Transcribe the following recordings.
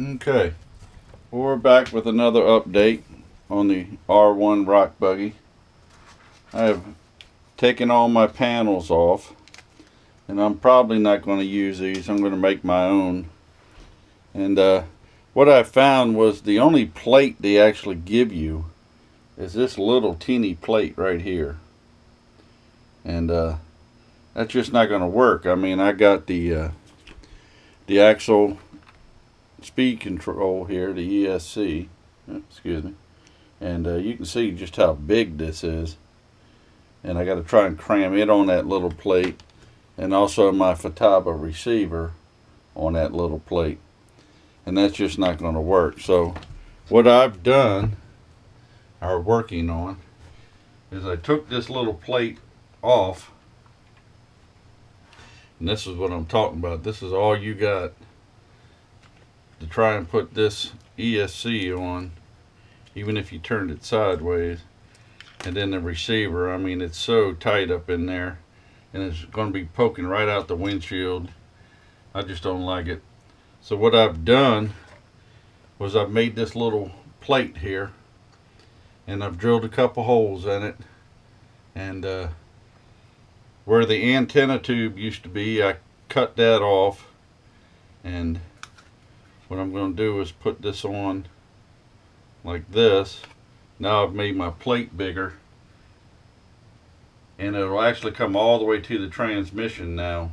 Okay, we're back with another update on the R1 rock buggy. I have taken all my panels off, and I'm probably not going to use these. I'm going to make my own. And what I found was the only plate they actually give you is this little teeny plate right here. And that's just not going to work. I mean, I got the axle speed control here, the ESC, excuse me, and you can see just how big this is. And I got to try and cram it on that little plate, and also my Fataba receiver on that little plate, and that's just not going to work. So what I've done, or working on, is I took this little plate off, and this is what I'm talking about. This is all you got to try and put this ESC on, even if you turned it sideways. And then the receiver, I mean, it's so tight up in there, and it's going to be poking right out the windshield. I just don't like it. So what I've done was I've made this little plate here, and I've drilled a couple holes in it, and where the antenna tube used to be, I cut that off, and what I'm going to do is put this on like this. Now I've made my plate bigger, and it'll actually come all the way to the transmission now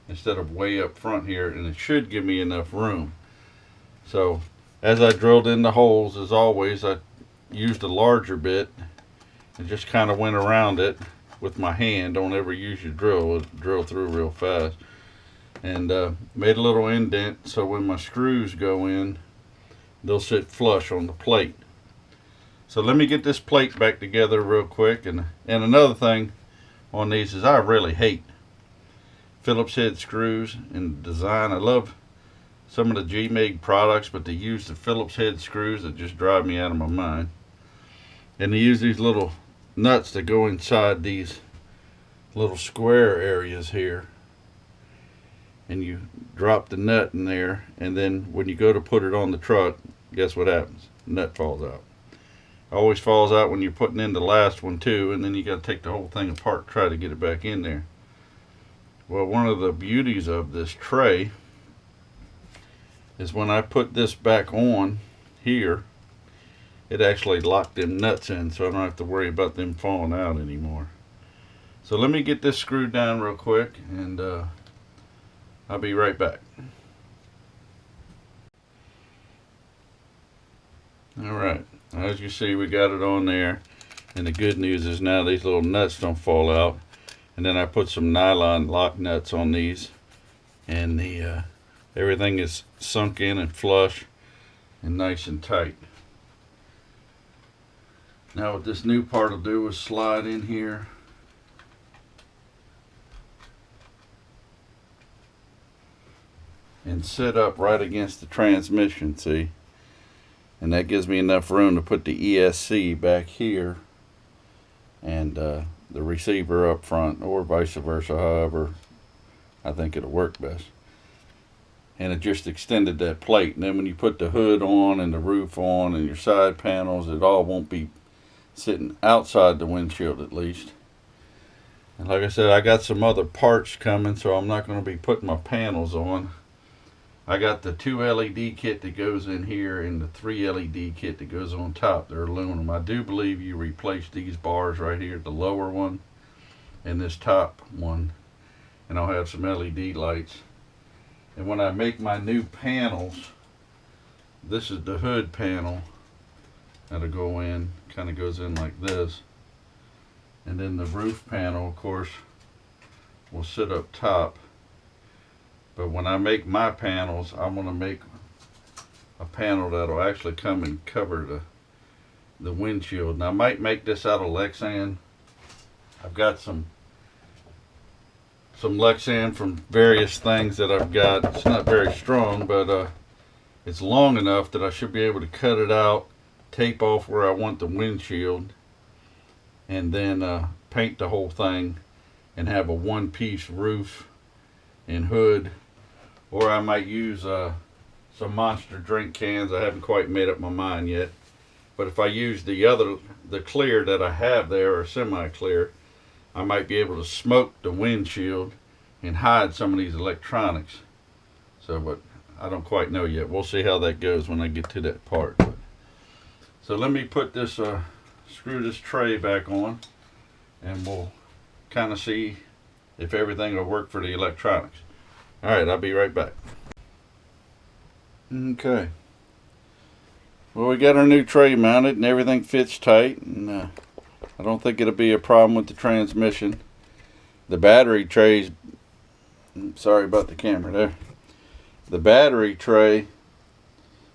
instead of way up front here, and it should give me enough room. So as I drilled in the holes, as always, I used a larger bit and just kind of went around it with my hand. Don't ever use your drill, it'll drill through real fast. And made a little indent so when my screws go in, they'll sit flush on the plate. So let me get this plate back together real quick. And another thing on these is I really hate Phillips head screws in design. I love some of the G-Mig products, but they use the Phillips head screws that just drive me out of my mind. And they use these little nuts that go inside these little square areas here, and you drop the nut in there, and then when you go to put it on the truck, guess what happens? The nut falls out. Always falls out when you're putting in the last one too, and then you got to take the whole thing apart, try to get it back in there. Well, one of the beauties of this tray is when I put this back on here, it actually locked them nuts in, so I don't have to worry about them falling out anymore. So let me get this screwed down real quick, and I'll be right back. Alright, as you see, we got it on there, and the good news is now these little nuts don't fall out. And then I put some nylon lock nuts on these, and the everything is sunk in and flush and nice and tight. Now what this new part will do is slide in here and sit up right against the transmission, see? And that gives me enough room to put the ESC back here and the receiver up front, or vice versa, however I think it'll work best. And it just extended that plate, and then when you put the hood on and the roof on and your side panels, it all won't be sitting outside the windshield at least. And like I said, I got some other parts coming, so I'm not going to be putting my panels on. I got the 2 LED kit that goes in here and the 3 LED kit that goes on top. They're aluminum. I do believe you replace these bars right here, the lower one and this top one, and I'll have some LED lights. And when I make my new panels, this is the hood panel that'll go in, kind of goes in like this, and then the roof panel, of course, will sit up top. But when I make my panels, I'm going to make a panel that'll actually come and cover the windshield. Now I might make this out of Lexan. I've got some Lexan from various things that I've got. It's not very strong, but it's long enough that I should be able to cut it out, tape off where I want the windshield, and then paint the whole thing and have a one-piece roof and hood. Or I might use some Monster drink cans. I haven't quite made up my mind yet. But if I use the clear that I have there, or semi-clear, I might be able to smoke the windshield and hide some of these electronics. So, but I don't quite know yet. We'll see how that goes when I get to that part. So let me put this, screw this tray back on, and we'll kind of see if everything will work for the electronics. All right, I'll be right back. Okay. Well, we got our new tray mounted and everything fits tight, and I don't think it'll be a problem with the transmission. The battery trays, sorry about the camera there. The battery tray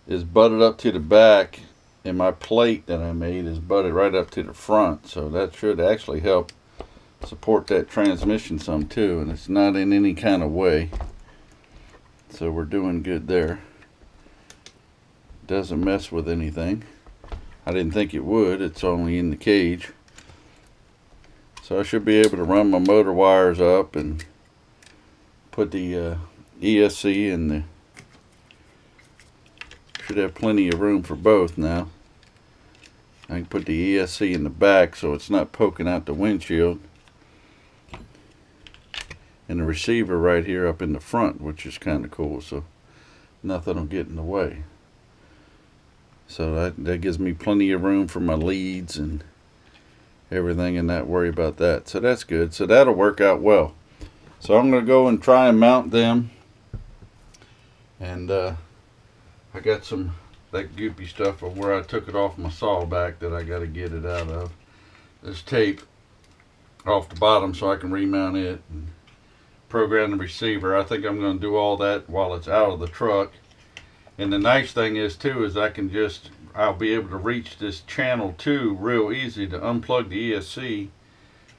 is butted up to the back, and my plate that I made is butted right up to the front, so that should actually help support that transmission some too, and it's not in any kind of way, so we're doing good there. Doesn't mess with anything. I didn't think it would. It's only in the cage, so I should be able to run my motor wires up and put the ESC in the, should have plenty of room for both now. I can put the ESC in the back so it's not poking out the windshield, and the receiver right here up in the front, which is kind of cool, so nothing will get in the way. So that gives me plenty of room for my leads and everything, and not worry about that. So that's good. So that'll work out well. So I'm going to go and try and mount them. And I got some that goopy stuff of where I took it off my saw back that I got to get it out of. This tape off the bottom so I can remount it and program the receiver. I think I'm going to do all that while it's out of the truck. And the nice thing is too is I'll be able to reach this channel 2 real easy to unplug the ESC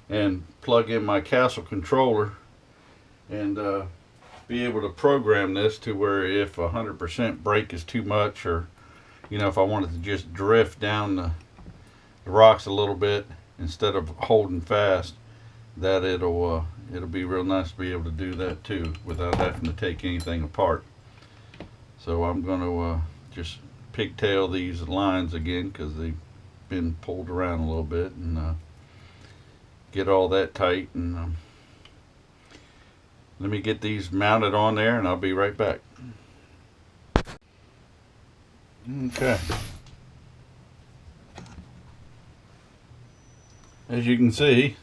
and plug in my Castle controller, and be able to program this to where if 100% brake is too much, or if I wanted to just drift down the rocks a little bit instead of holding fast, that it'll be real nice to be able to do that too without having to take anything apart. So I'm going to just pigtail these lines again because they've been pulled around a little bit, and get all that tight, and let me get these mounted on there, and I'll be right back. Okay. As you can see,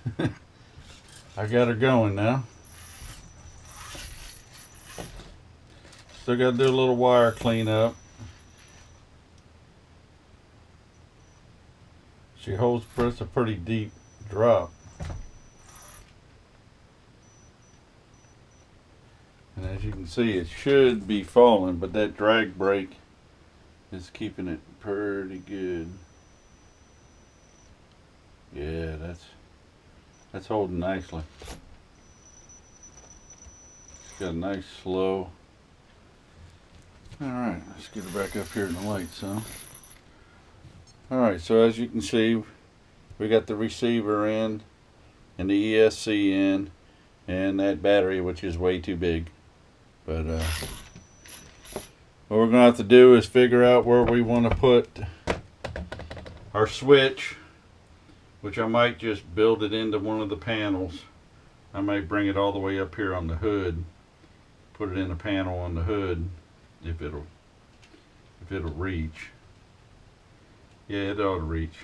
I got her going now. Still got to do a little wire cleanup. She holds, it's a pretty deep drop. And as you can see, it should be falling, but that drag brake is keeping it pretty good. Yeah, that's holding nicely. It's got a nice slow. Alright, let's get her back up here in the light some. Alright, so as you can see, we got the receiver in, and the ESC in, and that battery, which is way too big. But what we're going to have to do is figure out where we want to put our switch, which I might just build it into one of the panels. I might bring it all the way up here on the hood, put it in a panel on the hood, if it'll reach. Yeah, it ought to reach.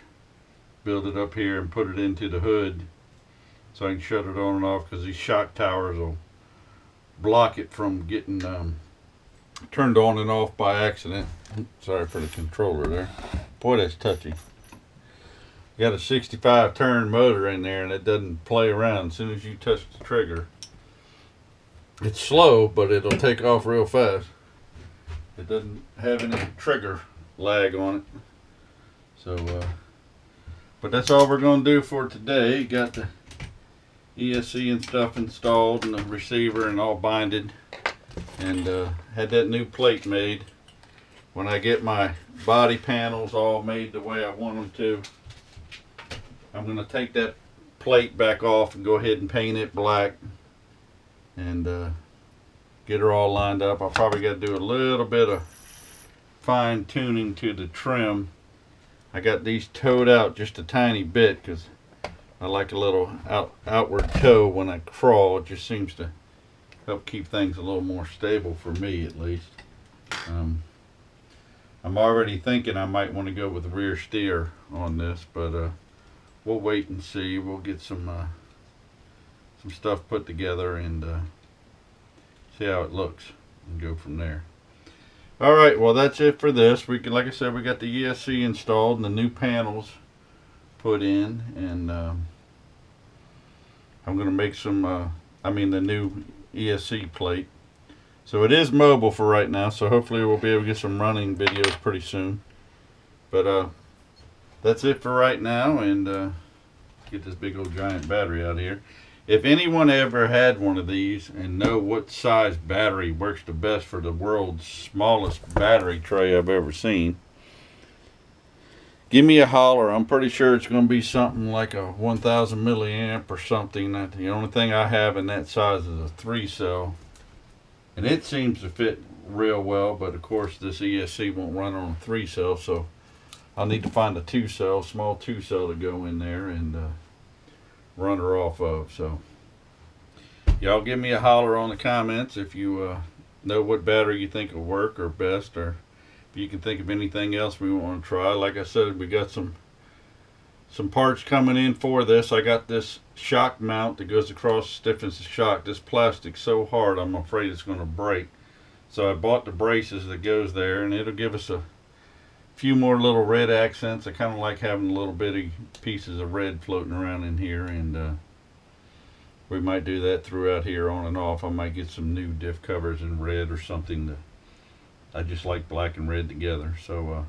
Build it up here and put it into the hood so I can shut it on and off, because these shock towers will block it from getting turned on and off by accident. Sorry for the controller there. Boy, that's touchy. Got a 65 turn motor in there, and it doesn't play around. As soon as you touch the trigger, it's slow, but it'll take off real fast. It doesn't have any trigger lag on it. So but that's all we're going to do for today. Got the ESC and stuff installed, and the receiver and all binded, and had that new plate made. When I get my body panels all made the way I want them to, I'm going to take that plate back off and go ahead and paint it black, and get her all lined up. I'll probably got to do a little bit of fine tuning to the trim. I got these towed out just a tiny bit because I like a little outward toe when I crawl. It just seems to help keep things a little more stable for me, at least. I'm already thinking I might want to go with rear steer on this, but we'll wait and see. We'll get some stuff put together and see how it looks and go from there. All right, well, that's it for this. Like I said, we got the ESC installed and the new panels put in, and I'm going to make some the new ESC plate. So it is mobile for right now, so hopefully we'll be able to get some running videos pretty soon. But that's it for right now, and get this big old giant battery out of here. If anyone ever had one of these and know what size battery works the best for the world's smallest battery tray I've ever seen, give me a holler. I'm pretty sure it's going to be something like a 1000 milliamp or something. The only thing I have in that size is a 3-cell. And it seems to fit real well, but of course this ESC won't run on a 3-cell, so I'll need to find a 2-cell, small 2-cell to go in there and run her off of. So y'all give me a holler on the comments if you know what battery you think will work or best, or if you can think of anything else we want to try. Like I said, we got some parts coming in for this. I got this shock mount that goes across, stiffens the shock. This plastic's so hard I'm afraid it's going to break. So I bought the braces that goes there, and it'll give us a few more little red accents. I kind of like having little bitty pieces of red floating around in here, and we might do that throughout here on and off. I might get some new diff covers in red or something. I just like black and red together. So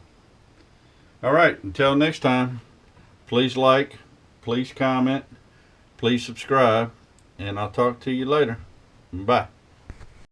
alright, until next time, please like, please comment, please subscribe, and I'll talk to you later. Bye.